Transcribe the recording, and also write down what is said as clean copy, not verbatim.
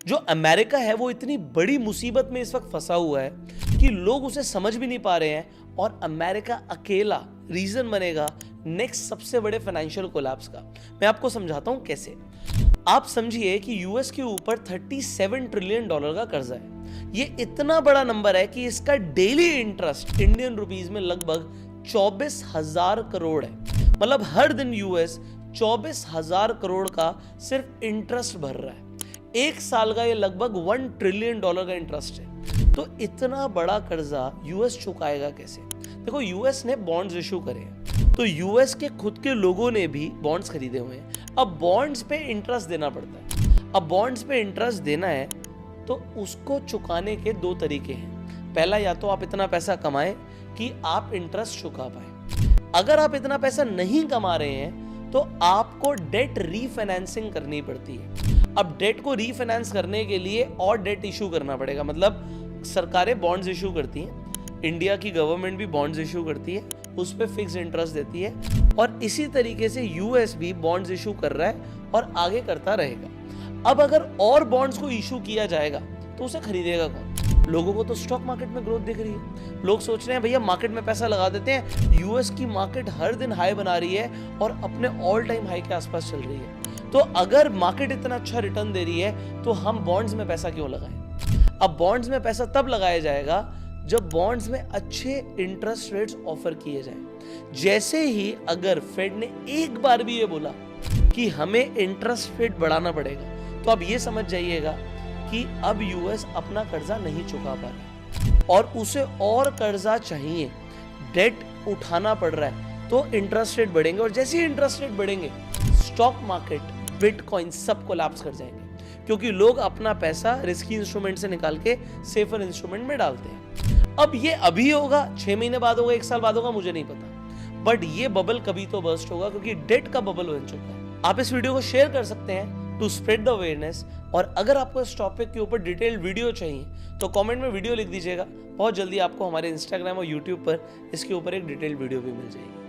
जो अमेरिका है वो इतनी बड़ी मुसीबत में इस वक्त फंसा हुआ है कि लोग उसे समझ भी नहीं पा रहे हैं और अमेरिका अकेला रीजन बनेगा नेक्स्ट सबसे बड़े फाइनेंशियल कोलैप्स का। मैं आपको समझाता हूं कैसे। आप समझिए कि यूएस के ऊपर 37 ट्रिलियन डॉलर का कर्जा है। ये इतना बड़ा नंबर है कि इसका डेली इंटरेस्ट इंडियन रुपीस में लगभग 24,000 करोड़ है। मतलब हर दिन यूएस 24,000 करोड़ का सिर्फ इंटरेस्ट भर रहा है। एक साल का ये लगभग 1 ट्रिलियन डॉलर का इंटरेस्ट है। तो इतना बड़ा कर्जा यूएस चुकाएगा कैसे? देखो, यूएस ने बॉन्ड्स इशू करे हैं, तो यूएस के खुद के लोगों ने भी बॉन्ड्स खरीदे हुए हैं। अब बॉन्ड्स पे इंटरेस्ट देना पड़ता है। अब बॉन्ड्स पे इंटरेस्ट देना है तो उसको चुकाने के दो तरीके हैं। पहला, या तो आप इतना पैसा कमाएं कि आप इंटरेस्ट चुका पाए। अगर आप इतना पैसा नहीं कमा रहे हैं तो आपको डेट रीफाइनेंसिंग करनी पड़ती है। अब डेट को रीफाइनेंस करने के लिए और डेट इशू करना पड़ेगा। मतलब सरकारें बॉन्ड्स इशू करती हैं, इंडिया की गवर्नमेंट भी बॉन्ड्स इशू करती है, उस पर फिक्स इंटरेस्ट देती है, और इसी तरीके से यूएस भी बॉन्ड्स इशू कर रहा है और आगे करता रहेगा। अब अगर और बॉन्ड्स को इशू किया जाएगा तो उसे खरीदेगा कौन? लोगों को तो स्टॉक मार्केट में ग्रोथ दिख रही है। लोग सोच रहे हैं भैया मार्केट में पैसा लगा देते हैं। यूएस की मार्केट हर दिन हाई बना रही है और अपने ऑल टाइम हाई के आसपास चल रही है। तो अगर मार्केट इतना अच्छा रिटर्न दे रही है तो हम बॉन्ड्स में पैसा क्यों लगाएं? अब बॉन्ड्स में पैसा तब लगाया जाएगा जब बॉन्ड्स में अच्छे इंटरेस्ट रेट्स ऑफर किए जाएं। जैसे ही अगर फेड ने एक बार भी ये बोला कि हमें इंटरेस्ट रेट बढ़ाना पड़ेगा, तो अब ये समझ जाइएगा कि अब यूएस अपना कर्जा नहीं चुका पा रहा और उसे और कर्जा चाहिए, डेट उठाना पड़ रहा है, तो इंटरेस्ट रेट बढ़ेंगे। और जैसे ही इंटरेस्ट रेट बढ़ेंगे, स्टॉक मार्केट, बिटकॉइन सब कोलैप्स कर जाएंगे, क्योंकि लोग अपना पैसा रिस्की इंस्ट्रूमेंट से निकाल के सेफर इंस्ट्रूमेंट में डालते हैं। अब ये अभी होगा, 6 महीने बाद होगा, 1 साल बाद होगा, मुझे नहीं पता, बट ये बबल कभी तो बर्स्ट होगा, क्योंकि डेट का बबल बन चुका है। आप इस वीडियो को शेयर कर सकते हैं टू स्प्रेड द अवेयरनेस। और अगर आपको इस टॉपिक के ऊपर डिटेल्ड वीडियो चाहिए तो कमेंट में वीडियो लिख दीजिएगा। बहुत जल्दी आपको हमारे इंस्टाग्राम और यूट्यूब पर इसके ऊपर एक डिटेल्ड वीडियो भी मिल जाएगी।